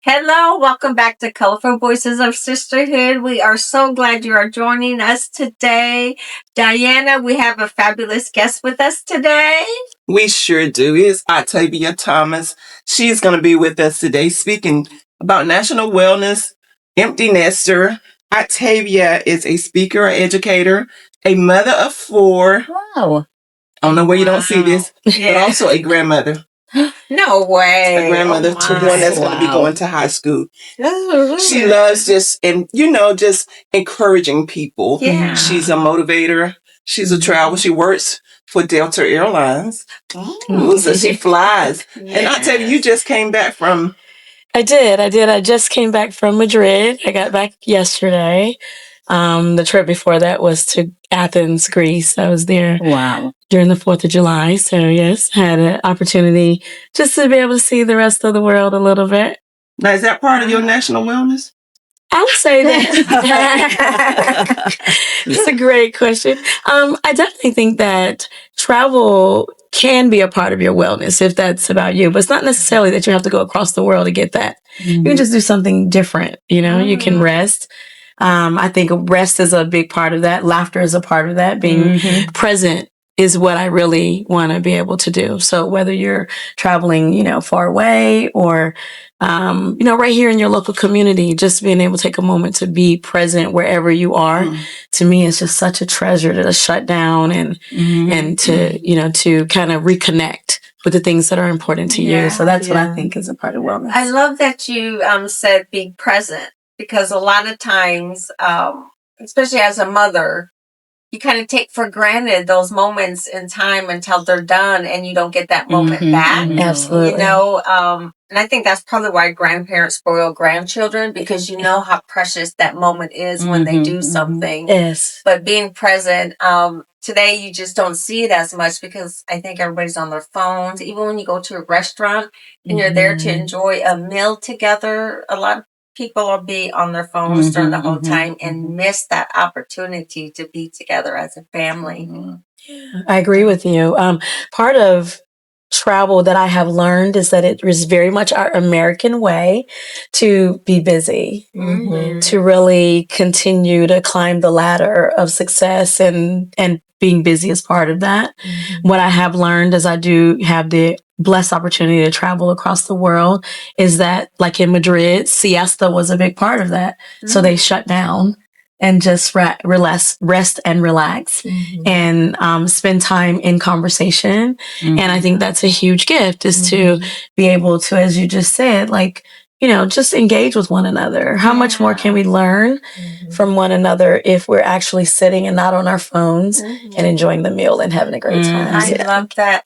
Hello, welcome back to Colorful Voices of Sisterhood. We are so glad you are joining us today. Diana, we have a fabulous guest with us today. We sure do. It's Octavia Thomas. She's going to be with us today speaking about national wellness, empty nester. Octavia is a speaker, educator, a mother of four. Wow. I don't know where you don't see this, but also a grandmother. No way. A grandmother to one that's going to be going to high school. She loves just encouraging people. Yeah. She's a motivator. She's a traveler. She works for Delta Airlines. Ooh, so she flies. And I tell you just came back from... I did. I just came back from Madrid. I got back yesterday. The trip before that was to Athens, Greece. I was there during the 4th of July. So yes, had an opportunity just to be able to see the rest of the world a little bit. Now, is that part of your national wellness? I would say that. It's a great question. I definitely think that travel can be a part of your wellness if that's about you, but it's not necessarily that you have to go across the world to get that. You can just do something different. You can rest. I think rest is a big part of that. Laughter is a part of that. Being present is what I really want to be able to do. So whether you're traveling, far away or, right here in your local community, just being able to take a moment to be present wherever you are, to me, is just such a treasure to shut down and to, to kind of reconnect with the things that are important to you. So that's what I think is a part of wellness. I love that you said be present, because a lot of times, especially as a mother, you kind of take for granted those moments in time until they're done, and you don't get that moment back. Absolutely. And I think that's probably why grandparents spoil grandchildren, because you know how precious that moment is when they do something. Yes. But being present, today you just don't see it as much because I think everybody's on their phones. Even when you go to a restaurant and you're there to enjoy a meal together, a lot of people will be on their phones during the whole time and miss that opportunity to be together as a family. I agree with you. Part of travel that I have learned is that it is very much our American way to be busy, to really continue to climb the ladder of success, and being busy is part of that. What I have learned, as I do have the blessed opportunity to travel across the world, is that, like in Madrid, siesta was a big part of that. So they shut down and just rest and relax and spend time in conversation. And I think that's a huge gift, is to be able to, as you just said, just engage with one another. How much more can we learn from one another if we're actually sitting and not on our phones and enjoying the meal and having a great time? I love that.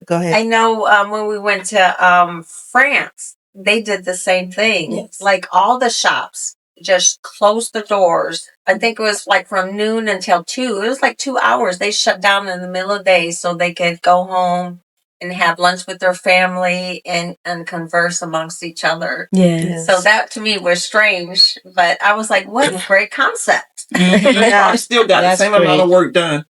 Go ahead. I know when we went to France, they did the same thing. Yes. Like all the shops just closed the doors. I think it was like from noon until 2. It was like 2 hours. They shut down in the middle of the day so they could go home and have lunch with their family and converse amongst each other. Yes. So that to me was strange, but I was like, what a great concept. I still got the same amount of work done.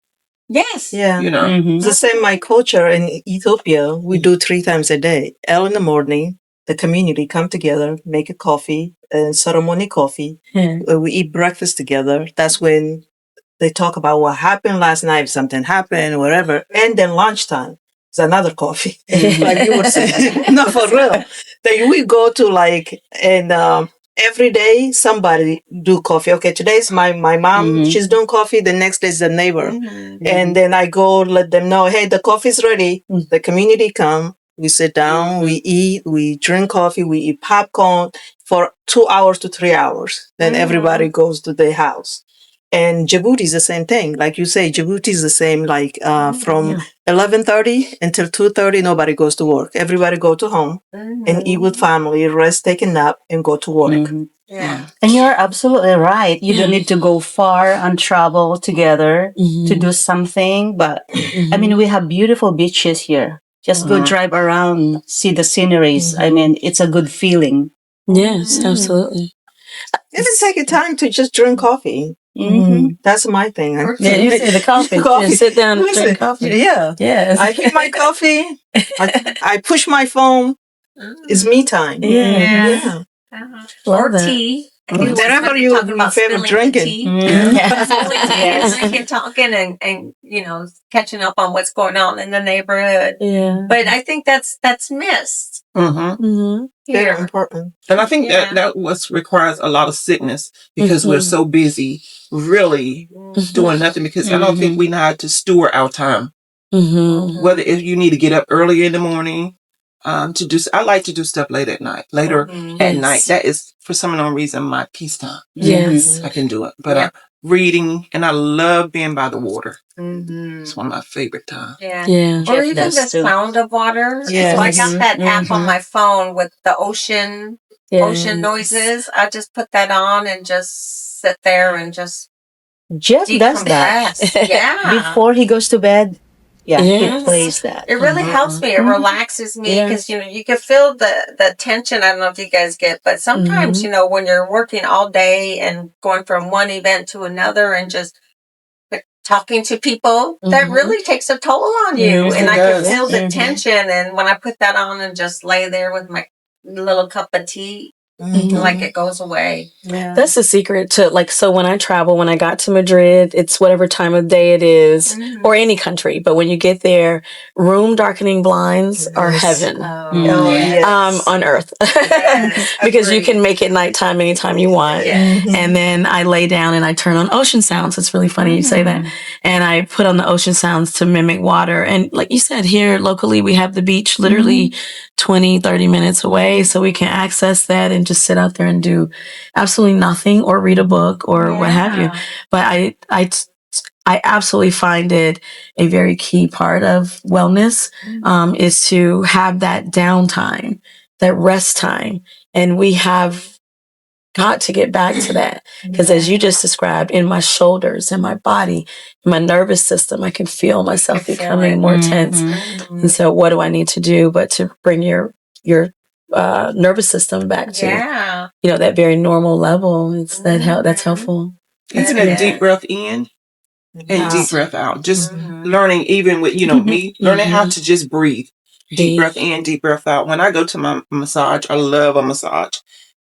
Yes. Yeah. It's the same my culture in Ethiopia. We do 3 times a day. Early in the morning, the community come together, make a coffee, ceremony coffee. We eat breakfast together. That's when they talk about what happened last night, if something happened, whatever. And then lunchtime is another coffee, like you were saying. No, for real. Then we go to every day somebody do coffee. Okay, today's my mom, she's doing coffee. The next day is the neighbor. And then I go let them know, hey, the coffee's ready. The community come. We sit down, we eat, we drink coffee, we eat popcorn for 2 hours to 3 hours. Then everybody goes to their house. And Djibouti is the same thing. Like you say, Djibouti is the same, from 11:30 until 2:30, nobody goes to work. Everybody go to home and eat with family, rest, take a nap, and go to work. Yeah. And you're absolutely right. You don't need to go far and travel together to do something. But I mean, we have beautiful beaches here. Just go drive around, see the sceneries. I mean, it's a good feeling. Yes, absolutely. Even take a time to just drink coffee. That's my thing. Yeah, you say the coffee. Coffee. Yeah, sit down and drink coffee. Yeah. Yes. I get my coffee. I push my phone. It's me time. Yeah. Or that. tea. Mhm. Whatever you talking about favorite spilling drinking. tea. Yes. Spilling tea and Yes. drinking, talking, and catching up on what's going on in the neighborhood. Yeah. But I think that's missed Very here. important. And I think Yeah. that was requires a lot of sickness because we're so busy, really doing nothing. Because I don't think we know how to steward our time. Whether if you need to get up early in the morning, to do, I like to do stuff late at night, later at Yes. night. That is for some unknown reason my peace time. Yes. I can do it, but reading, and I love being by the water. It's one of my favorite times. Yeah. Yeah. Or Jeff even does the too. sound of water. Yes. So I got that app on Mhm. my phone with the ocean noises. I just put that on and just sit there and just Jeff does that. decompress. Yeah. Before he goes to bed, he Yes. plays that. It really helps me. It relaxes me Yeah. because you can feel the tension. I don't know if you guys get, but sometimes when you're working all day and going from one event to another and just talking to people, that really takes a toll on you. It And I does. can feel the tension. And when I put that on and just lay there with my little cup of tea, like it goes away. Yeah. That's the secret to so when I travel, when I got to Madrid, it's whatever time of day it is, or any country. But when you get there, room darkening blinds are heaven. Oh, yes. On earth. Because you can make it nighttime anytime you want. And then I lay down and I turn on ocean sounds. It's really funny you say that. And I put on the ocean sounds to mimic water. And like you said, here locally, we have the beach literally 20, 30 minutes away. So we can access that and just sit out there and do absolutely nothing or read a book or what have you. But I absolutely find it a very key part of wellness is to have that downtime, that rest time. And we have got to get back to that because as you just described, in my shoulders, in my body, in my nervous system, I can feel myself becoming more tense. And so what do I need to do but to bring your nervous system back to that very normal level? It's that's helpful. Even a deep breath in and deep breath out. Just learning, even with me, learning how to just breathe. Deep breath in, deep breath out. When I go to my massage, I love a massage.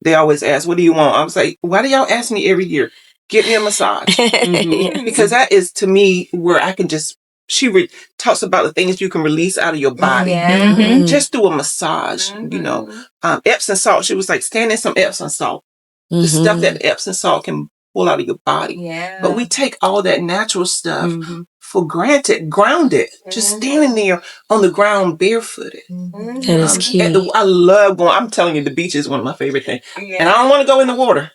They always ask, "What do you want?" I was like, "Why do y'all ask me every year? Get me a massage." Because that is to me where I can just. She talks about the things you can release out of your body. Just do a massage. Epsom salt. She was like, "Stand in some Epsom salt." The stuff that Epsom salt can pull out of your body. But we take all that natural stuff for granted, grounded, just standing there on the ground barefooted. That is key. I love going. I'm telling you, the beach is one of my favorite things. And I don't want to go in the water.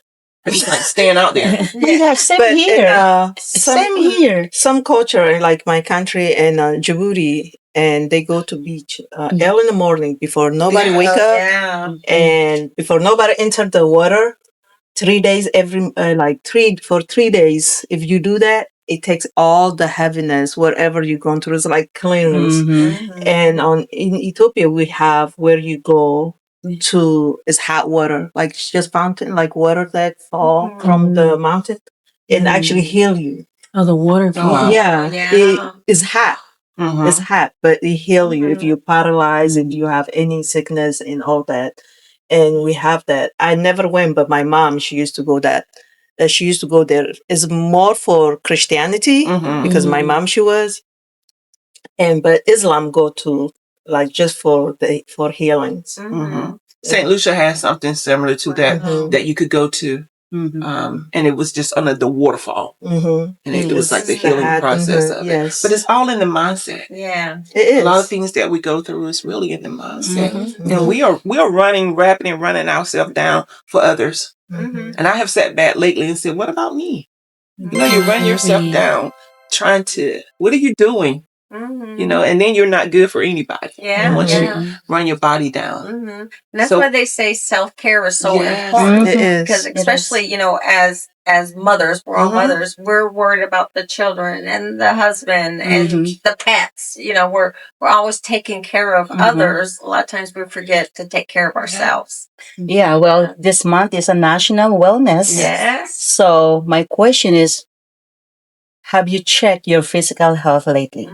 I just like stand out there. Yeah, same But here. Same here. Some culture, like my country in Djibouti, and they go to beach early in the morning before nobody wake up, and before nobody enter the water. 3 days for 3 days. If you do that, it takes all the heaviness, whatever you're going through. It's like cleanse. And in Ethiopia, we have where you go to is hot water, like it's just fountain, like water that fall from the mountain, and actually heal you. Oh, the water. Wow. Yeah, it is hot. It's hot, but it heal you if you're paralyzed, if you have any sickness and all that. And we have that. I never went, but my mom, she used to go that. She used to go there. It's more for Christianity because my mom, she was, but Islam go to like just for healings. St. Lucia has something similar to that that you could go to. And it was just under the waterfall. And it was like the healing process of it. But it's all in the mindset. Yeah. It is. A lot of things that we go through is really in the mindset. And we are running, rapidly running ourselves down for others. And I have sat back lately and said, what about me? You run yourself down trying to, what are you doing? And then you're not good for anybody. Once you run your body down. And that's why they say self-care is so important. It is. Because especially, as mothers, we're all mothers, we're worried about the children and the husband and the pets. We're always taking care of others. A lot of times we forget to take care of ourselves. Yeah, well, this month is a national wellness. Yes. So my question is, have you checked your physical health lately?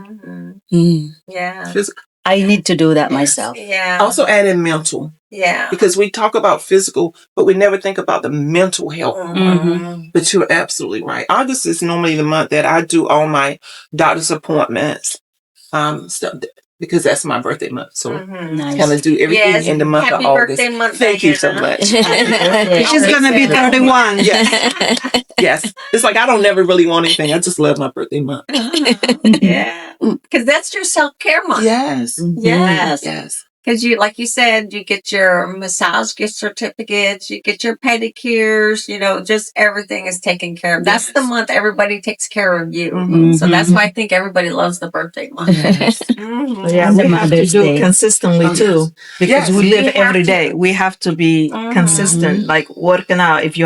Yeah. I need to do that myself. Yeah. Also add in mental. Yeah. Because we talk about physical, but we never think about the mental health. But you're absolutely right. August is normally the month that I do all my doctor's appointments. Because that's my birthday month. So Nice. kind of do everything Yes. in the month Happy of August. birthday month, Thank you so Diana. much. Happy birthday. She's gonna be 31. Yes. Yes. It's like I don't never really want anything. I just love my birthday month. Yeah. Because that's your self-care month. Yes. Yes. Yes. Because you, like you said, you get your massage gift certificates, you get your pedicures, just everything is taken care of. That's the month everybody takes care of you. So that's why I think everybody loves the birthday month. Yes. Yeah, And we the have to Mother's do Day. consistently too, because Yes. we We live have every to. day. We have to be consistent, like working out. If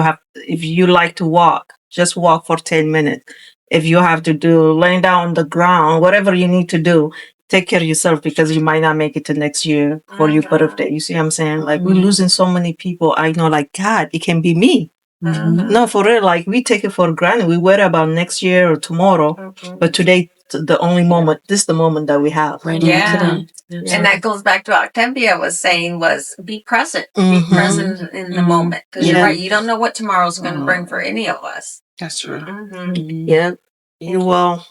you like to walk, just walk for 10 minutes. If you have to do laying down on the ground, whatever you need to do, take care of yourself, because you might not make it to next year for your birthday. You see what I'm saying? Like, we're losing so many people. I know, like, God, it can be me. No, for real. Like, we take it for granted. We worry about next year or tomorrow, but today, the only moment. This is the moment that we have. Right Yeah. today. And that goes back to what Octavia was saying, was be present. Be present in the moment. Because you're Yeah. right. You don't know what tomorrow's going to bring for any of us. That's true. Yeah. You will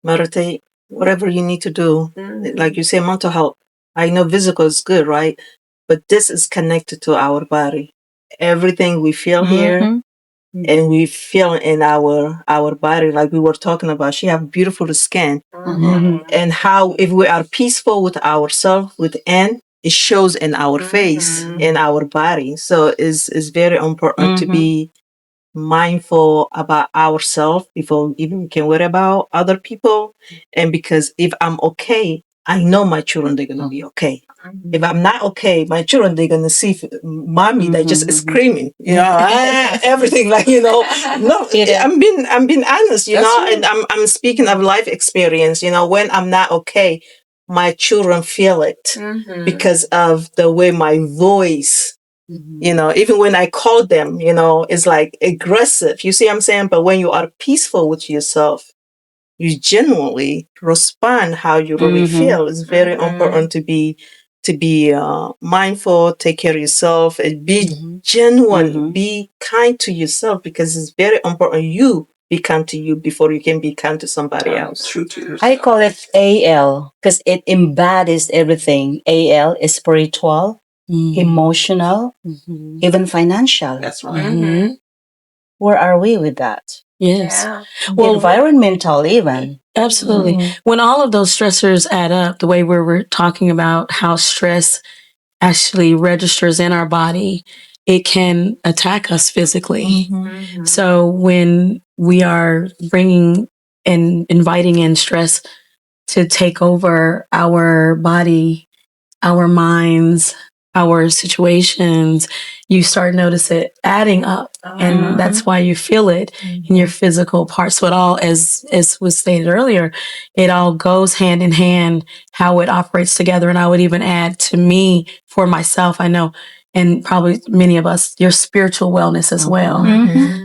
meditate, whatever you need to do. Like you say, mental health. I know physical is good, right? But this is connected to our body. Everything we feel here and we feel in our body, like we were talking about. She have beautiful skin. And how, if we are peaceful with ourselves within, it shows in our face, in our body. So it's very important to be mindful about ourselves before even we can worry about other people. And because if I'm okay, I know my children, they're gonna be okay. If I'm not okay, my children, they're gonna see mommy that just screaming, everything, like, no, I'm being honest, and I'm speaking of life experience, when I'm not okay, my children feel it because of the way my voice, even when I call them, it's like aggressive. You see what I'm saying? But when you are peaceful with yourself, you genuinely respond how you really feel. It's very important to be mindful, take care of yourself, and be genuine, be kind to yourself, because it's very important you be kind to you before you can be kind to somebody else. True to yourself. I call it AL because it embodies everything. AL is spiritual, emotional, even financial. That's right. Where are we with that? Yes. Yeah. Well, Environmental, even. absolutely. When all of those stressors add up, the way we're talking about how stress actually registers in our body, it can attack us physically. So when we are bringing and inviting in stress to take over our body, our minds, our situations, you start notice it adding up. And that's why you feel it in your physical parts. So it all, as was stated earlier, it all goes hand in hand, how it operates together. And I would even add, to me, for myself, I know, and probably many of us, your spiritual wellness as well.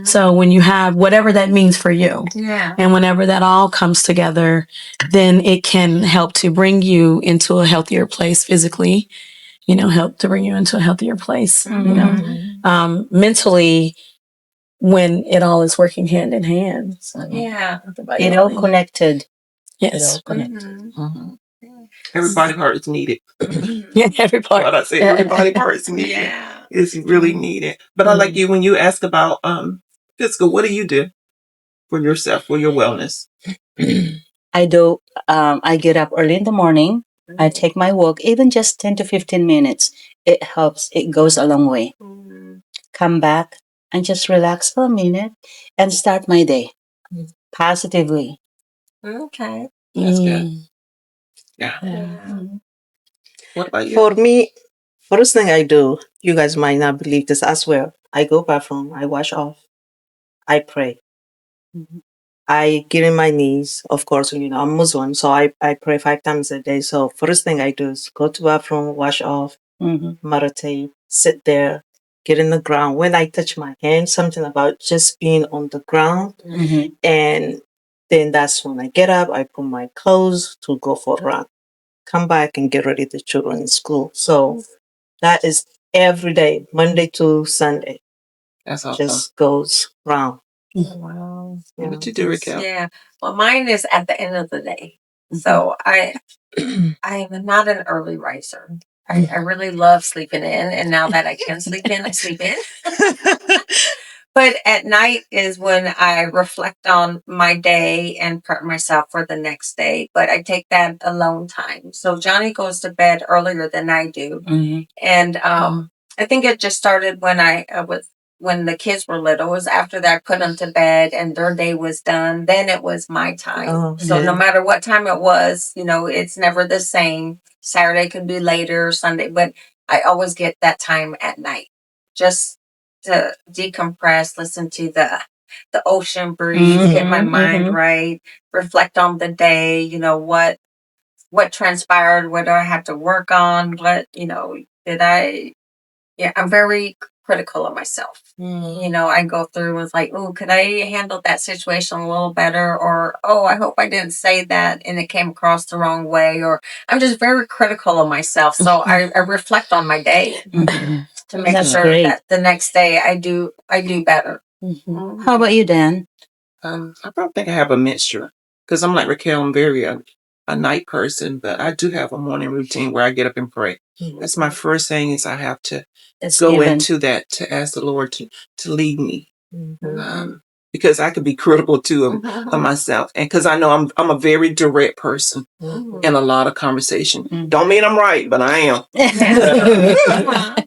So when you have whatever that means for you, and whenever that all comes together, then it can help to bring you into a healthier place physically, help to bring you into a healthier place, mentally, when it all is working hand in hand. So, It all connected. yes. It all connected. Everybody part is needed. Yeah, every part. What I say, everybody part is needed. Yeah. It's really needed. But I like you when you ask about physical. What do you do for yourself, for your wellness? I do. I get up early in the morning. I take my walk, even just 10 to 15 minutes. It helps. It goes a long way. Come back and just relax for a minute and start my day positively. Okay. That's good. Yeah. What about you? For me, first thing I do, you guys might not believe this as well. I go bathroom, I wash off, I pray. I get in my knees. Of course, I'm Muslim, so I pray 5 times a day. So first thing I do is go to bathroom, wash off, meditate, sit there, get in the ground. When I touch my hand, something about just being on the ground. And then that's when I get up, I put my clothes to go for a run. Come back and get ready the children in school. So that is every day, Monday to Sunday. That's awesome. Just goes round. Wow. What you do, Raquel? Yeah. Well, mine is at the end of the day. So I am not an early riser. I really love sleeping in, and now that I can sleep in, I sleep in. But at night is when I reflect on my day and prep myself for the next day. But I take that alone time. So Johnny goes to bed earlier than I do, and I think it just started when I was when the kids were little. It was after that I put them to bed and their day was done. Then it was my time. Oh, So yeah. no matter what time it was, it's never the same. Saturday could be later, Sunday, but I always get that time at night, just to decompress, listen to the ocean breeze, get my mind right, reflect on the day. What transpired, what do I have to work on, what did I. Yeah, I'm very critical of myself. I go through and it's like, oh, could I handle that situation a little better? Or, oh, I hope I didn't say that and it came across the wrong way. Or I'm just very critical of myself. So I reflect on my day to make That's sure great. that the next day I do better. How about you, Dan? I probably think I have a mixture because I'm like Raquel. I'm very a night person, but I do have a morning routine where I get up and pray. That's my first thing is I have to go into that to ask the Lord to lead me. Because I could be critical too of myself, and because I know I'm a very direct person in a lot of conversation. Don't mean I'm right, but I am.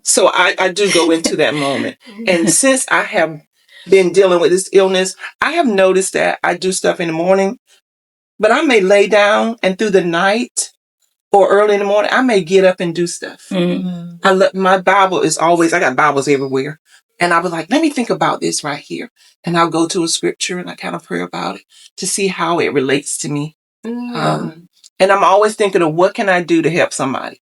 So I do go into that moment, and since I have been dealing with this illness, I have noticed that I do stuff in the morning, but I may lay down and through the night or early in the morning, I may get up and do stuff. My Bible is always, I got Bibles everywhere. And I was like, let me think about this right here. And I'll go to a scripture and I kind of pray about it to see how it relates to me. And I'm always thinking of what can I do to help somebody.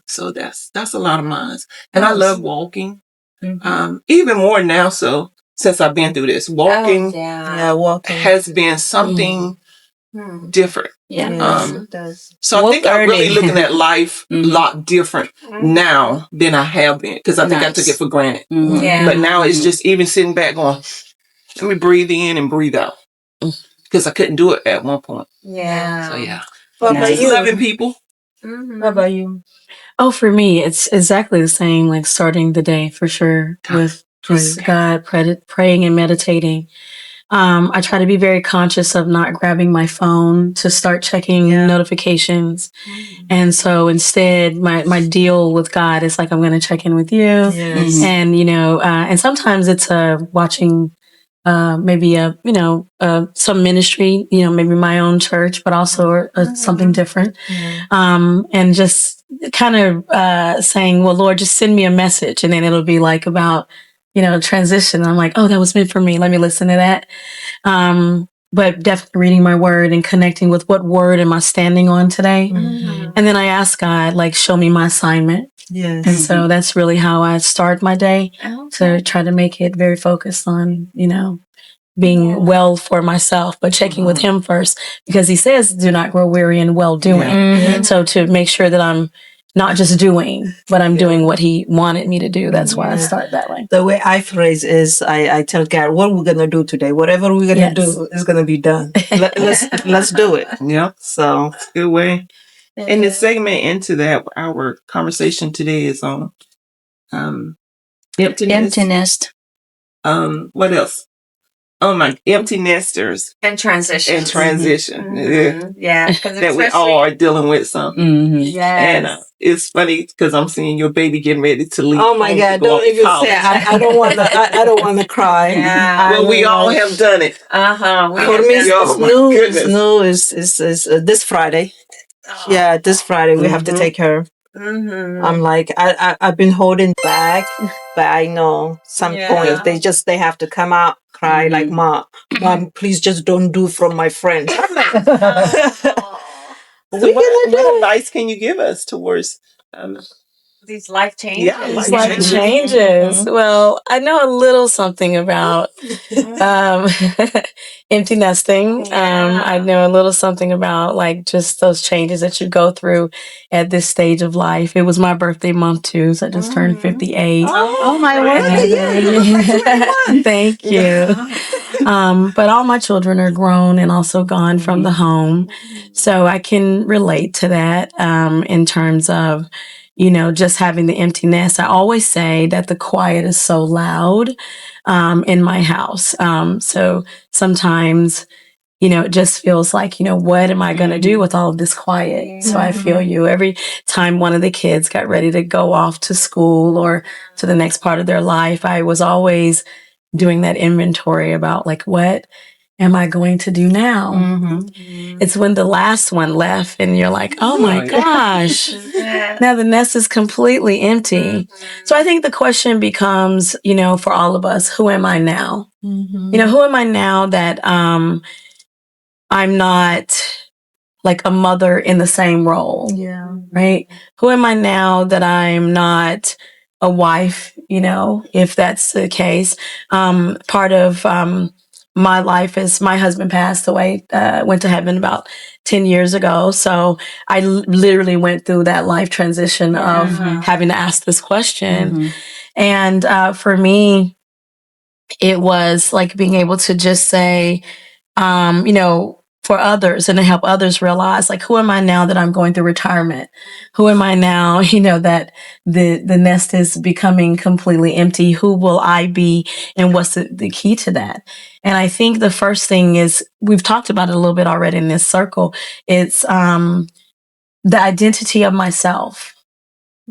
So that's a lot of mine. And I love walking. Even more now so since I've been through this. Walking has been something different. Yeah. It does. So I think I'm really looking at life a lot different now than I have been because I think I took it for granted. Yeah. But now it's just even sitting back going, let me breathe in and breathe out because I couldn't do it at one point. Yeah. So yeah. What about you? Loving people. How about you? Oh, for me, it's exactly the same, like starting the day for sure with just God, praying and meditating. I try to be very conscious of not grabbing my phone to start checking notifications. And so instead, my deal with God is like, I'm going to check in with you. Yes. And, and sometimes it's watching maybe some ministry, maybe my own church, but also something different. And just kind of saying, well, Lord, just send me a message. And then it'll be like about, transition. I'm like, oh, that was meant for me. Let me listen to that. But definitely reading my word and connecting with what word am I standing on today. And then I ask God, like, show me my assignment. Yes. And so that's really how I start my day to try to make it very focused on, being well for myself, but checking with him first because he says, do not grow weary in well doing. So to make sure that I'm not just doing, but I'm doing what he wanted me to do. That's why I start that way. The way I phrase is I tell God, what we're going to do today, whatever we're going to do is going to be done. Let's do it. Yeah. So Good way. And the segment into that, our conversation today is on emptiness. What else? Oh my, empty nesters And transition. Yeah. That we all are dealing with something. Yes. And it's funny because I'm seeing your baby getting ready to leave. oh my God, don't even say it. I don't want to. I don't want to cry. Yeah. Well, we all have done it. For me, it's new is this Friday. Yeah, this Friday we have to take her. I'm like I've been holding back, but I know some point they have to come out, cry like mom, please just don't do from my friends. I'm like, So what advice can you give us towards these life changes. Yeah, It's life like changes. changes. Well, I know a little something about um, empty nesting. I know a little something about like just those changes that you go through at this stage of life. It was my birthday month too, so I just turned 58. Oh my word. Thank you. But all my children are grown and also gone from the home. So I can relate to that in terms of, just having the empty nest. I always say that the quiet is so loud in my house. So sometimes, it just feels like, what am I going to do with all of this quiet? So I feel you. Every time one of the kids got ready to go off to school or to the next part of their life, I was always doing that inventory about like, what am I going to do now? It's when the last one left and you're like, oh my gosh, now the nest is completely empty. So I think the question becomes, for all of us, who am I now? Who am I now that I'm not like a mother in the same role? Yeah. Right? Who am I now that I'm not a wife, if that's the case? Part of my life is my husband passed away, went to heaven about 10 years ago. So I literally went through that life transition of having to ask this question. And for me, it was like being able to just say, for others and to help others realize, like, who am I now that I'm going through retirement? Who am I now, that the nest is becoming completely empty? Who will I be? And what's the key to that? And I think the first thing is, we've talked about it a little bit already in this circle. It's the identity of myself.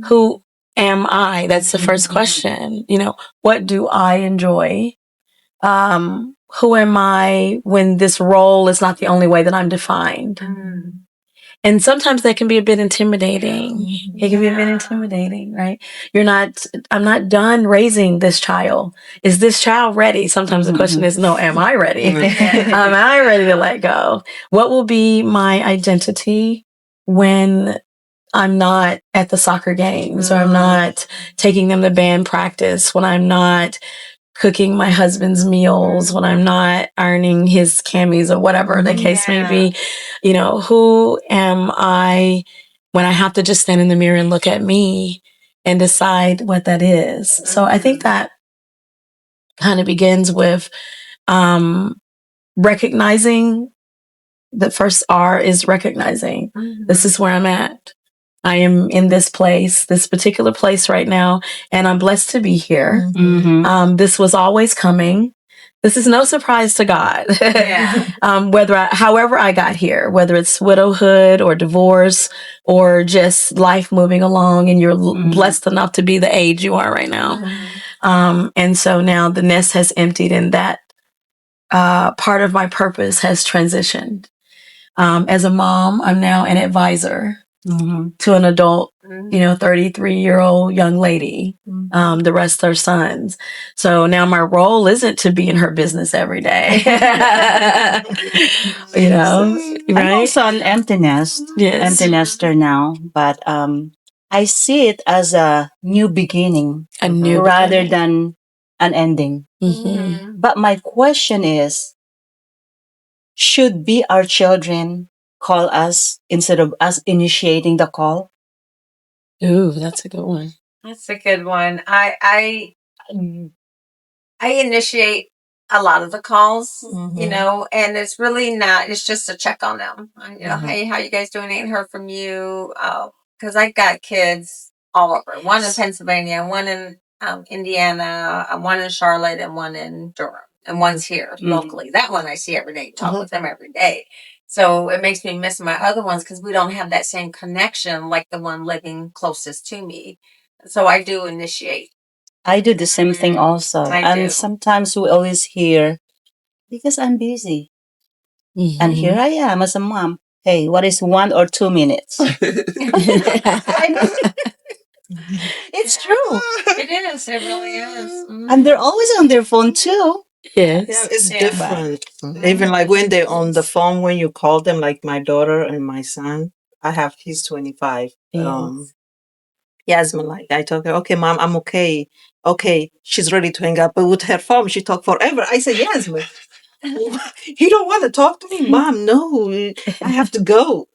Who am I? That's the first question. What do I enjoy? Who am I when this role is not the only way that I'm defined? And sometimes that can be a bit intimidating. It can be a bit intimidating, right? I'm not done raising this child. Is this child ready? Sometimes the question is, no, am I ready? Am I ready to let go? What will be my identity when I'm not at the soccer games, or I'm not taking them to band practice, when I'm not cooking my husband's meals, when I'm not ironing his camis, or whatever the case may be? Who am I when I have to just stand in the mirror and look at me and decide what that is? So I think that kind of begins with recognizing. The first R is recognizing. This is where I'm at. I am in this place, this particular place right now, and I'm blessed to be here. This was always coming. This is no surprise to God. However I got here, whether it's widowhood or divorce or just life moving along, and you're blessed enough to be the age you are right now. And so now the nest has emptied, and that part of my purpose has transitioned. As a mom, I'm now an advisor to an adult, 33-year-old young lady. The rest are sons. So now my role isn't to be in her business every day. Right? I'm also an empty nest, Yes. empty nester now, but I see it as a new beginning, rather than an ending. But my question is, should be our children call us instead of us initiating the call? Ooh, that's a good one. That's a good one. I initiate a lot of the calls, and it's really not. It's just to check on them. Hey, how you guys doing? Ain't heard from you. Because I got kids all over. One in Pennsylvania, one in Indiana, one in Charlotte, and one in Durham, and one's here locally. That one I see every day. Talk with them every day. So it makes me miss my other ones because we don't have that same connection like the one living closest to me. So I do initiate. I do the same thing also. And sometimes we always hear, because I'm busy. And here I am as a mom. Hey, what is 1 or 2 minutes? It's true. It is. It really is. And they're always on their phone too. Yes. Yeah, it's different. Even like when they're on the phone, when you call them, like my daughter and my son, I have, he's 25. Yasmin, like I told her, okay, mom, I'm okay. Okay, she's ready to hang up. But with her phone, she talked forever. I said, Yasmin, you don't want to talk to me, mom? No, I have to go.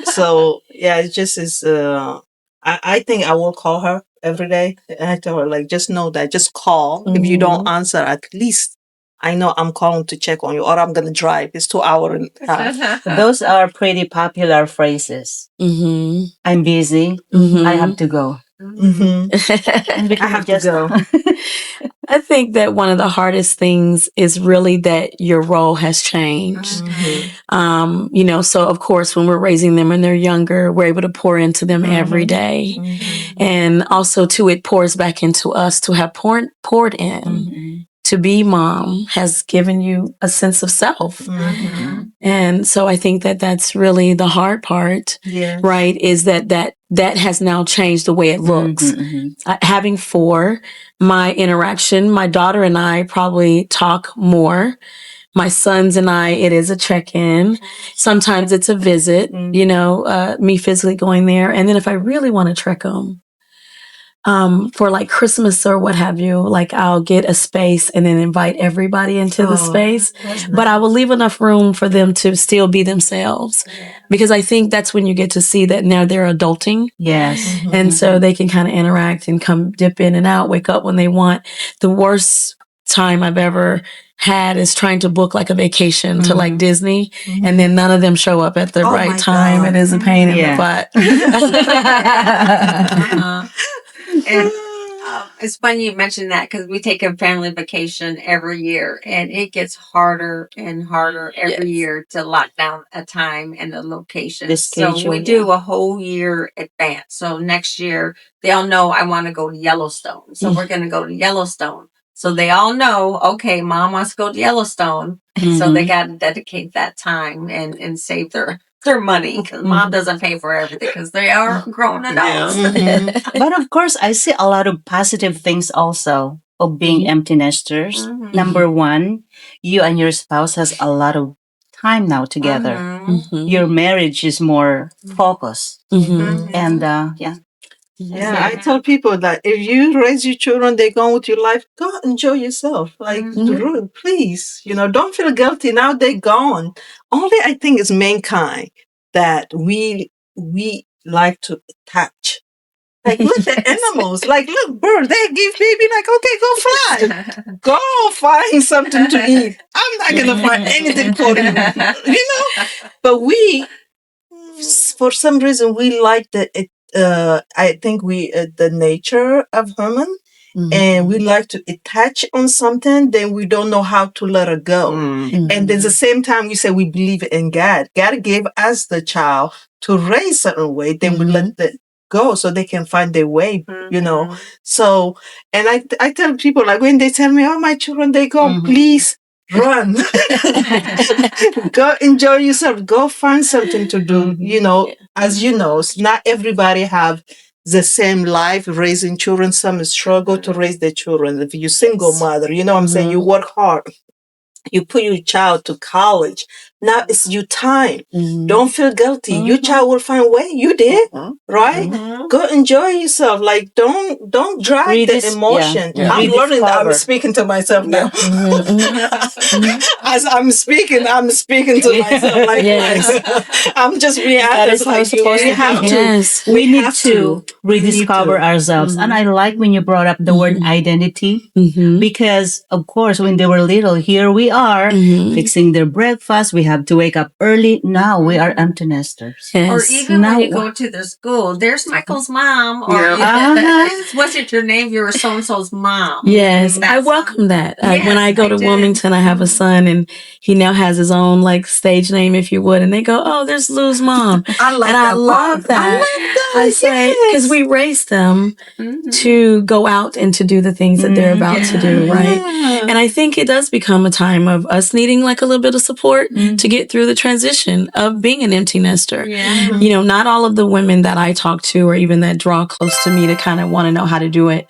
So yeah, it just is. I think I will call her every day, and I tell her like, just know that, just call. If you don't answer, at least I know I'm calling to check on you, or I'm gonna drive. It's 2 hours and a half. Those are pretty popular phrases. I'm busy. I have to go. And we I have just to go. I think that one of the hardest things is really that your role has changed. You know, so of course, when we're raising them and they're younger, we're able to pour into them every day. And also, too, it pours back into us to have poured in. To be mom has given you a sense of self. And so I think that that's really the hard part, right? Is that has now changed the way it looks. Having 4, my interaction, my daughter and I probably talk more. My sons and I, it is a check-in. Sometimes it's a visit, you know, me physically going there. And then if I really want to trek them, for like Christmas or what have you, like I'll get a space and then invite everybody into the space. But I will leave enough room for them to still be themselves. Because I think that's when you get to see that now they're adulting. Yes. And so they can kind of interact and come dip in and out, wake up when they want. The worst time I've ever had is trying to book like a vacation to like Disney, and then none of them show up at the right time. It is a pain in the butt. And it's funny you mentioned that because we take a family vacation every year, and it gets harder and harder every year to lock down a time and a location. So we do a whole year advance. So next year, they all know I want to go to Yellowstone. So we're going to go to Yellowstone. So they all know, okay, mom wants to go to Yellowstone. So they got to dedicate that time and save their money, because mom doesn't pay for everything because they are grown adults. But of course, I see a lot of positive things also of being empty nesters. Number 1, you and your spouse has a lot of time now together. Your marriage is more focused. And Yeah, I tell people that if you raise your children, they go on with your life, go enjoy yourself. Like, please, don't feel guilty. Now they're gone. Only I think is mankind that we like to attach. Like, look at animals. Like, look, bird, they give baby, like, okay, go fly. Go find something to eat. I'm not going to find anything for you, But we, for some reason, we like I think the nature of human, and we like to attach on something, then we don't know how to let it go. And at the same time, we say we believe in God. God gave us the child to raise certain way, then we let it go so they can find their way, So, and I tell people, like, when they tell me, oh, my children, they go, please run. Go enjoy yourself. Go find something to do. As you know, not everybody have the same life raising children. Some struggle to raise their children. If you're single mother, what I'm saying, you work hard. You put your child to college. Now it's your time. Don't feel guilty. Your child will find a way. You did, right? Go enjoy yourself. Like, don't drive the emotion. I'm learning that. I'm speaking to myself now. As I'm speaking to myself. Like, I'm just being honest. Like, we have to. We need to rediscover ourselves. And I like when you brought up the word identity, because of course, when they were little, here we are fixing their breakfast. We have to wake up early. Now we are empty nesters. Or even when you go to the school, there's Michael's mom. Or what's it your name? You're so-and-so's mom. Yes, I welcome that. When I go to Wilmington, I have a son, and he now has his own like stage name, if you would. And they go, "Oh, there's Lou's mom." I love that. I say, because we raised them to go out and to do the things that they're about to do, right? And I think it does become a time of us needing like a little bit of support to get through the transition of being an empty nester. Not all of the women that I talk to or even that draw close to me to kind of want to know how to do it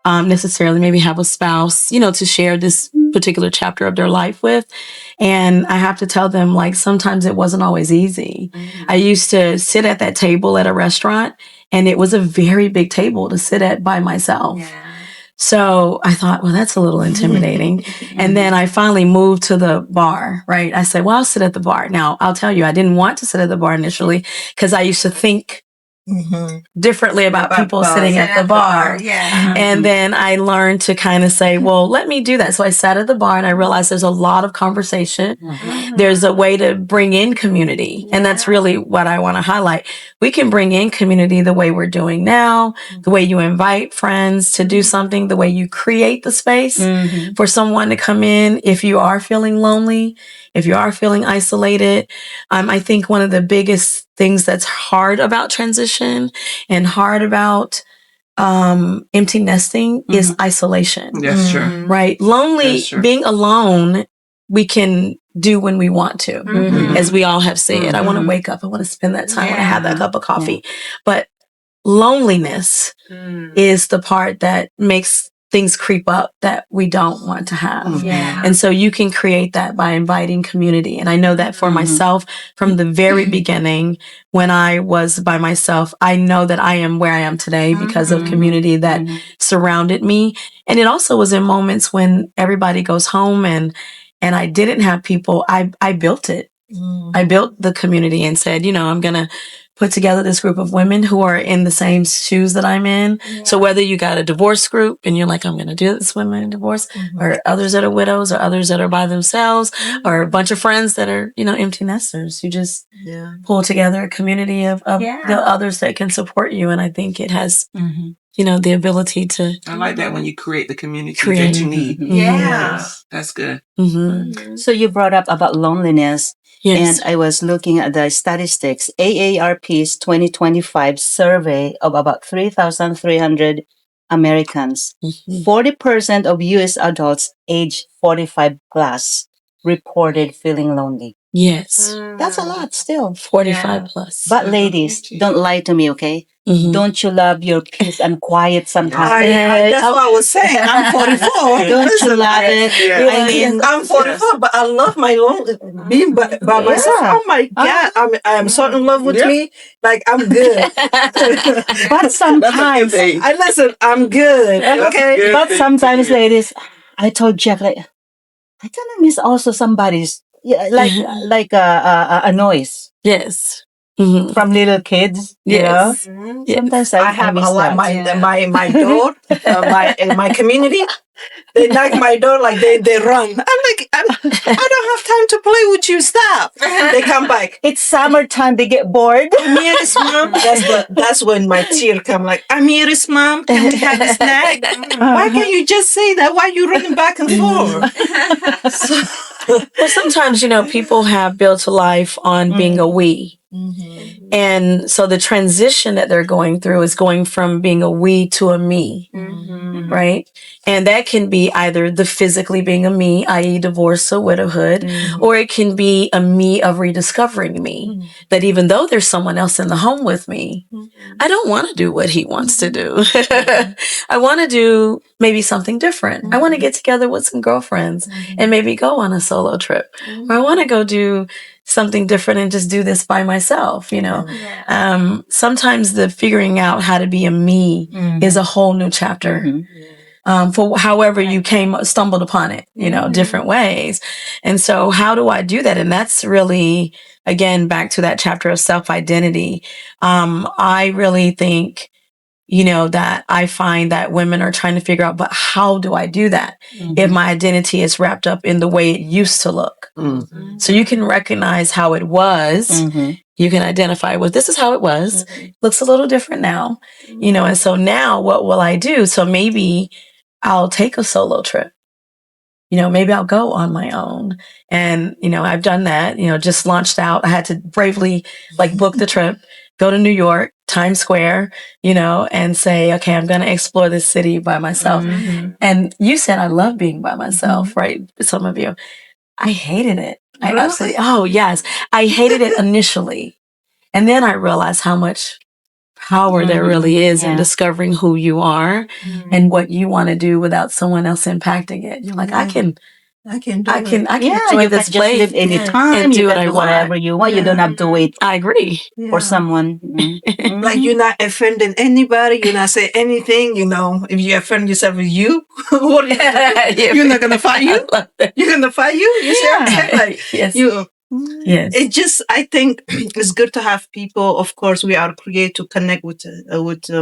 necessarily maybe have a spouse, to share this particular chapter of their life with. And I have to tell them, like, sometimes it wasn't always easy. I used to sit at that table at a restaurant And it was a very big table to sit at by myself. Yeah. So I thought, well, that's a little intimidating. And then I finally moved to the bar, right? I said, well, I'll sit at the bar. Now, I'll tell you, I didn't want to sit at the bar initially because I used to think differently about people sitting at the bar. Yeah. And then I learned to kind of say, well, let me do that. So I sat at the bar and I realized there's a lot of conversation. There's a way to bring in community. And that's really what I want to highlight. We can bring in community the way we're doing now, the way you invite friends to do something, the way you create the space for someone to come in if you are feeling lonely, if you are feeling isolated. I think one of the biggest things that's hard about transition and hard about empty nesting is isolation. That's true. Right? Lonely, That's true. being alone, we can do when we want to, as we all have said. I want to wake up. I want to spend that time. I want to have that cup of coffee. But loneliness is the part that makes things creep up that we don't want to have. Yeah. And so you can create that by inviting community. And I know that for myself from the very beginning, when I was by myself, I know that I am where I am today because of community that surrounded me. And it also was in moments when everybody goes home and I didn't have people. I built it. I built the community and said, I'm going to put together this group of women who are in the same shoes that I'm in. Yeah. So whether you got a divorce group and you're like, I'm going to do this women in divorce, or others that are widows, or others that are by themselves, or a bunch of friends that are, empty nesters, you just pull together a community of the others that can support you. And I think it has, the ability to. I like that when you create the community that you need. Yeah. That's good. So you brought up about loneliness. Yes. And I was looking at the statistics, AARP's 2025 survey of about 3,300 Americans. 40% of U.S. adults age 45 plus reported feeling lonely. Yes. That's a lot still. 45 plus. But ladies, don't lie to me, okay? Don't you love your peace and quiet sometimes? That's what I was saying. I'm 44. Don't you love it? I mean, I'm 44, but I love my being by myself. Oh my God, I'm so in love with me. Like I'm good. But sometimes, I'm good. Okay. But sometimes, ladies, I told Jack like I kind of miss also somebody's like a noise. Yes. From little kids, yes. Sometimes I have miss a lot. that. My door, my community. They knock my door like they run. I'm like I don't have time to play with you. Stop. They come back. It's summertime. They get bored. Amiris, mom. That's when my tear come. Like Amiris, mom. Can we have a snack? Why can't you just say that? Why are you running back and forth? Well, sometimes people have built a life on being a we. And so the transition that they're going through is going from being a we to a me, right? And that can be either the physically being a me, i.e. divorce or widowhood, or it can be a me of rediscovering me, that even though there's someone else in the home with me, I don't want to do what he wants to do. I want to do maybe something different. I want to get together with some girlfriends and maybe go on a solo trip. Or I want to go do something different and just do this by myself, Sometimes the figuring out how to be a me is a whole new chapter. For however you stumbled upon it, different ways. And so how do I do that? And that's really, again, back to that chapter of self-identity. I really think, that I find that women are trying to figure out, but how do I do that if my identity is wrapped up in the way it used to look? So you can recognize how it was. You can identify, well, this is how it was. Looks a little different now, and so now what will I do? So maybe I'll take a solo trip. Maybe I'll go on my own. And, I've done that, just launched out. I had to bravely book the trip, go to New York, Times Square, and say, okay, I'm going to explore this city by myself. And you said, I love being by myself, right? Some of you. I hated it. I absolutely, oh yes. I hated it initially. And then I realized how much power there really is in discovering who you are and what you want to do without someone else impacting it. You're like, I can I can do I it. can Yeah, join you this can just place. I can do Yeah, it. you this can just place leave anytime. and You do can what I do want. whatever you want. You don't have to wait I agree. for Yeah. someone. Like you're not offending anybody. You're not saying anything. You know, if you offend yourself with you, what are you gonna do? You're not gonna fight you. I love that. You're gonna fight you. You say Yeah. okay, like Yes. you. Yes. It just, I think it's good to have people. Of course, we are created to connect with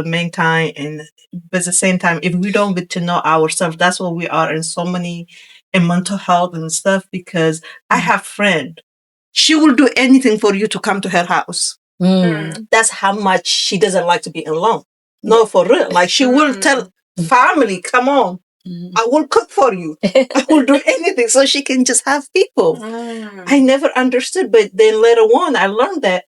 mankind, and but at the same time, if we don't get to know ourselves, that's what we are in so many in mental health and stuff. Because I have friend, she will do anything for you to come to her house. That's how much she doesn't like to be alone. No, for real. Like she will tell family, come on, I will cook for you. I will do anything so she can just have people. I never understood, but then later on, I learned that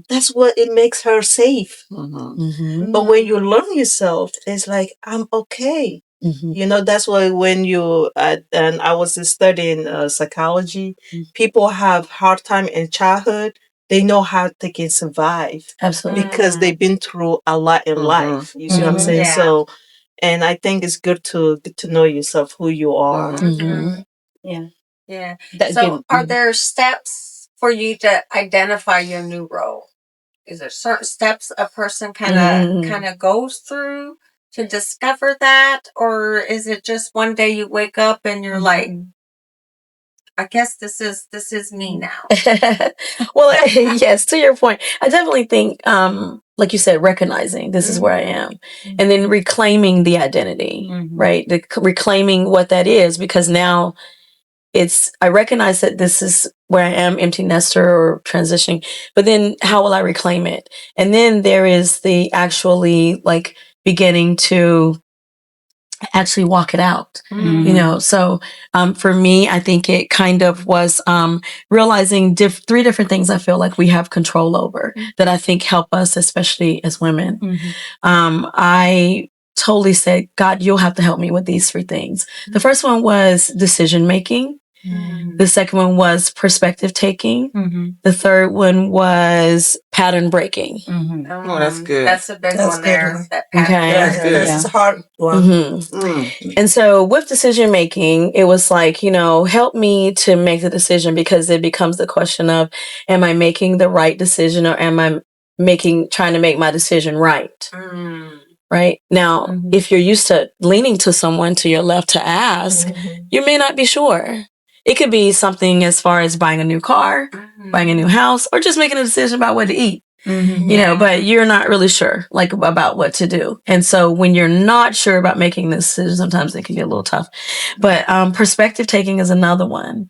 that's what it makes her safe. But when you learn yourself, it's like, I'm okay. You know, that's why when you, and I was studying psychology, people have hard time in childhood. They know how they can survive Absolutely. because they've been through a lot in life. You see what I'm saying? Yeah. So, and I think it's good to get to know yourself, who you are. Yeah. Yeah. That So, can, are there steps for you to identify your new role? Is there certain steps a person kind of goes through to discover that, or is it just one day you wake up and you're like, I guess this is me now? Well, yes, to your point, I definitely think, like you said, recognizing this is where I am, and then reclaiming the identity, right? Reclaiming what that is, because now I recognize that this is where I am, empty nester or transitioning, but then how will I reclaim it? And then there is the actually like beginning to actually walk it out, you know? So, for me, I think it kind of was, realizing three different things I feel like we have control over that I think help us, especially as women. I totally said, God, you'll have to help me with these three things. The first one was decision making. The second one was perspective taking. The third one was pattern breaking. Oh, that's good. That's a big That's one good there. one. That Okay. That's good. That's a hard one. And so with decision making, it was like, help me to make the decision, because it becomes the question of, am I making the right decision, or am I trying to make my decision right? Right now, if you're used to leaning to someone to your left to ask, you may not be sure. It could be something as far as buying a new car, buying a new house, or just making a decision about what to eat. But you're not really sure like about what to do. And so when you're not sure about making this decision, sometimes it can get a little tough. But perspective taking is another one.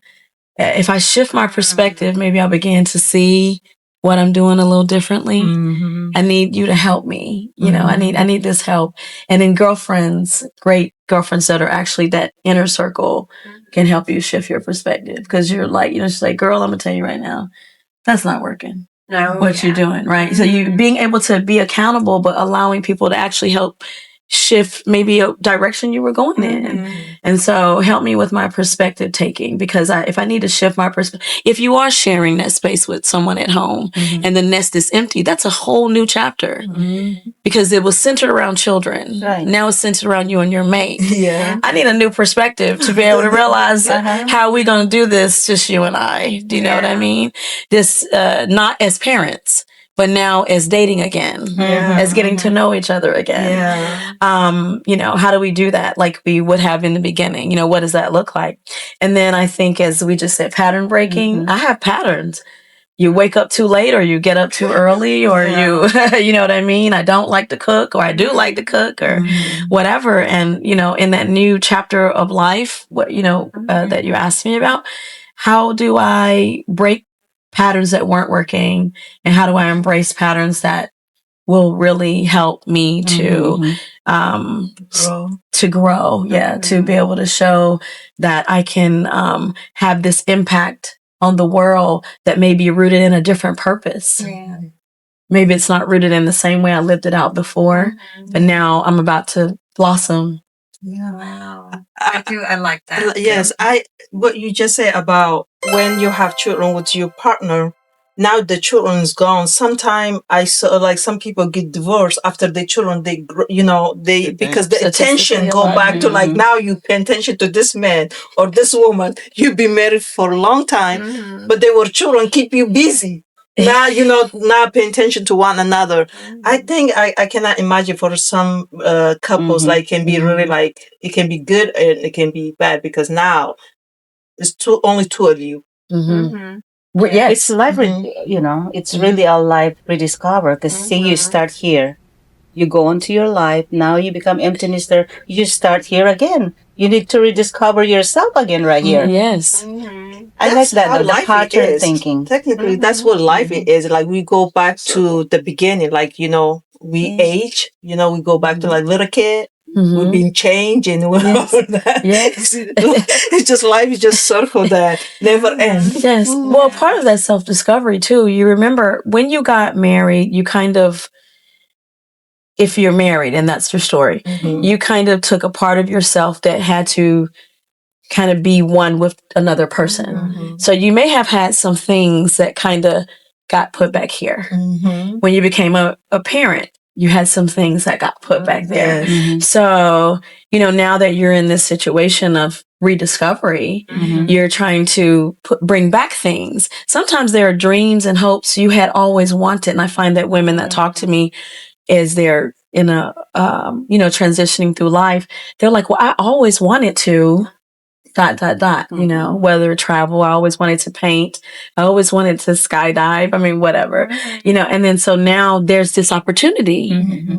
If I shift my perspective, maybe I'll begin to see what I'm doing a little differently. I need you to help me. I need this help. And then great girlfriends that are actually that inner circle can help you shift your perspective, because you're like, she's like, girl, I'm gonna tell you right now, that's not working. No, What you're doing, right? So you being able to be accountable, but allowing people to actually help shift maybe a direction you were going in. And so help me with my perspective taking, because if I need to shift my perspective, if you are sharing that space with someone at home and the nest is empty, that's a whole new chapter, because it was centered around children. Right. Now it's centered around you and your mate. Yeah. I need a new perspective to be able to realize how are we going to do this, just you and I. Do you know what I mean? This, not as parents, but now as dating again, as getting to know each other again. How do we do that like we would have in the beginning? What does that look like? And then I think, as we just said, pattern breaking, I have patterns. You wake up too late, or you get up too early, or you know what I mean? I don't like to cook, or I do like to cook, or whatever. And, in that new chapter of life, that you asked me about, how do I break patterns that weren't working? And how do I embrace patterns that will really help me to, to grow? Yeah. To be able to show that I can, have this impact on the world that may be rooted in a different purpose. Yeah. Maybe it's not rooted in the same way I lived it out before, but now I'm about to blossom. Yeah. Wow. I like that. Yes, what you just said about when you have children with your partner, now the children's gone. Sometimes I saw like some people get divorced after the children. They because the attention go back to like now you pay attention to this man or this woman. You've been married for a long time, but they were children keep you busy. Now not paying attention to one another. I think I cannot imagine for some couples like can be really like it can be good and it can be bad because now it's only two of you. Yeah, it's life, it's really a life rediscover. Because say you start here, you go into your life, now you become empty nester, you start here again. You need to rediscover yourself again right here. Yes. I like that, the pattern thinking. Technically, that's what life is. Like we go back to the beginning, like, we age, we go back to like little kid. We've been changed and all that. Yes. It's just life is just circle that never ends. Yes. Well, part of that self-discovery too, you remember when you got married, you kind of, if you're married and that's your story, you kind of took a part of yourself that had to kind of be one with another person. So you may have had some things that kind of got put back here. When you became a parent, you had some things that got put back there. So, now that you're in this situation of rediscovery, you're trying to bring back things. Sometimes there are dreams and hopes you had always wanted. And I find that women that talk to me as they're in a, transitioning through life, they're like, well, I always wanted to ... whether travel, I always wanted to paint. I always wanted to skydive. I mean, whatever, and then so now there's this opportunity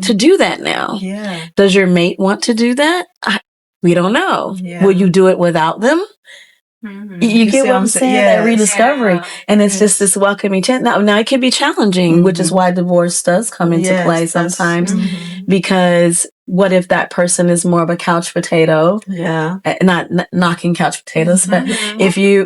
to do that now. Yeah. Does your mate want to do that? We don't know. Yeah. Will you do it without them? You get what I'm saying? That rediscovery. And it's just this welcoming chance. Now it can be challenging, which is why divorce does come into play sometimes. Because what if that person is more of a couch potato? Yeah. Not knocking couch potatoes, but if you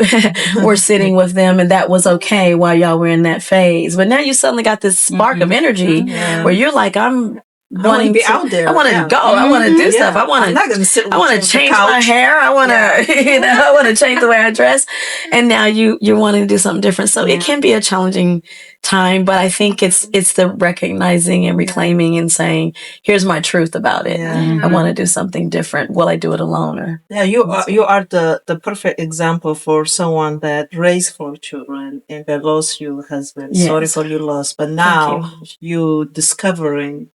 were sitting with them and that was okay while y'all were in that phase. But now you suddenly got this spark of energy where you're like, I'm wanting to be out there. I want to go. I want to do stuff. I want to change my hair. I want to, I want to change the way I dress. And now you're wanting to do something different. So it can be a challenging time, but I think it's the recognizing and reclaiming and saying, here's my truth about it. I want to do something different. Will I do it alone? Or you are the perfect example for someone that raised 4 children and that lost your husband. Sorry for your loss, but now you discovering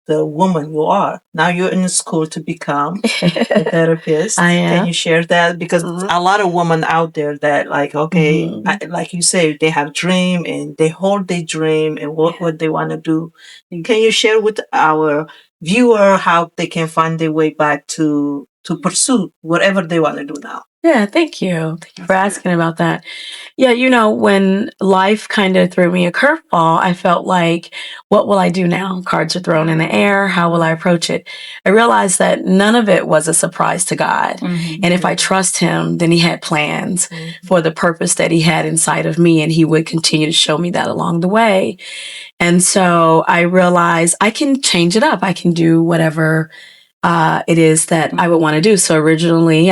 the woman you are. Now you're in school to become a therapist. I am. Can you share that? Because a lot of women out there that like, like you say, they have dream and they hold their dream and what they want to do. Can you share with our viewer how they can find their way back to pursue whatever they want to do now? Yeah, thank you. Thank you for asking about that. Yeah, when life kind of threw me a curveball, I felt like, what will I do now? Cards are thrown in the air. How will I approach it? I realized that none of it was a surprise to God. And if I trust him, then he had plans for the purpose that he had inside of me, and he would continue to show me that along the way. And so I realized I can change it up. I can do whatever it is that I would want to do. So originally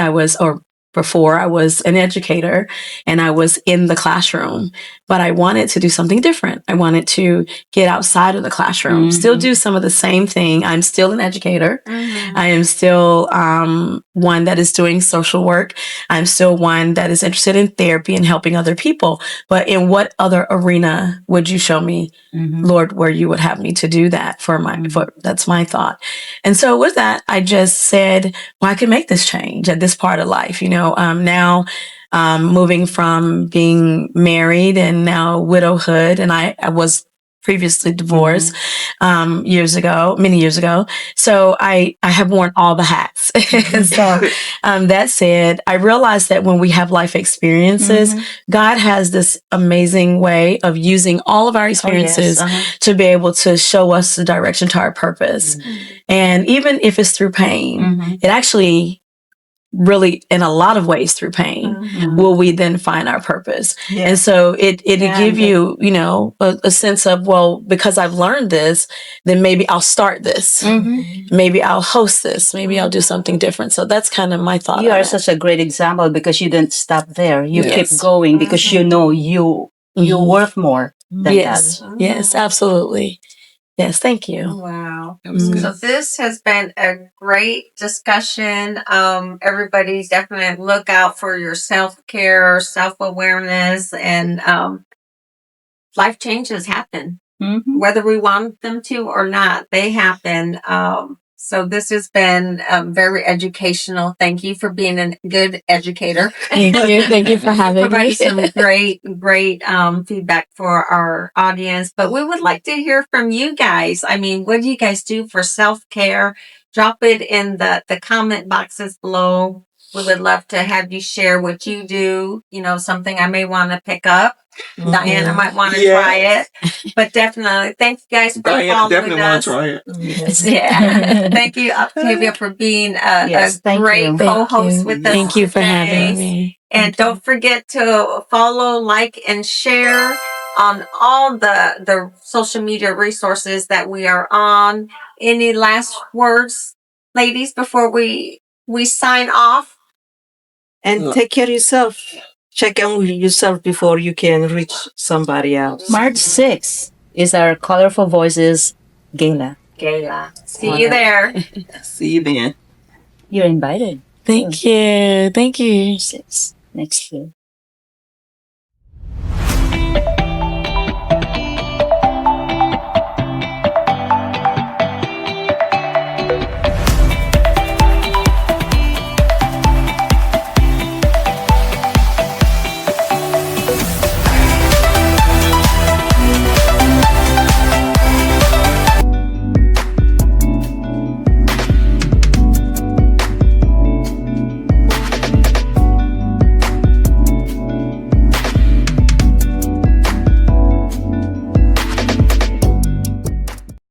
before I was an educator and I was in the classroom, but I wanted to do something different. I wanted to get outside of the classroom, still do some of the same thing. I'm still an educator. I am still one that is doing social work. I'm still one that is interested in therapy and helping other people. But in what other arena would you show me, Lord, where you would have me to do that that's my thought. And so with that, I just said, well, I can make this change at this part of life, now moving from being married and now widowhood. And I was previously divorced many years ago. So I have worn all the hats. So that said, I realized that when we have life experiences, God has this amazing way of using all of our experiences to be able to show us the direction to our purpose. And even if it's through pain, it actually really in a lot of ways through pain will we then find our purpose. And so it'll give you a sense of, well, because I've learned this, then maybe I'll start this, maybe I'll host this, maybe I'll do something different. So that's kind of my thought. You are such a great example because you didn't stop there. You keep going because you You're worth more than Yes. that. Yes, absolutely. Yes, thank you. Wow. That was good. So this has been a great discussion. Everybody's definitely look out for your self-care, self-awareness, and life changes happen. Whether we want them to or not, they happen. So this has been very educational. Thank you for being a good educator. Thank you. Thank you for having Provided me. some great feedback for our audience. But we would like to hear from you guys. I mean, what do you guys do for self-care? Drop it in the comment boxes below. We would love to have you share what you do. You know, something I may want to pick up. Diana might want to try it. But definitely, thank you guys for Diane following definitely want us. to try it. Yes. Yeah. Thank you, Octavia, for being Yes, a thank great you. co-host with us Thank you for today. having me. And don't forget to follow, like, and share on all the social media resources that we are on. Any last words, ladies, before we sign off? And take care of yourself. Check on yourself before you can reach somebody else. March 6th is our Colorful Voices Gala. Gala. See you there. See you then. You're invited. Thank you. Thank you. 6 next year.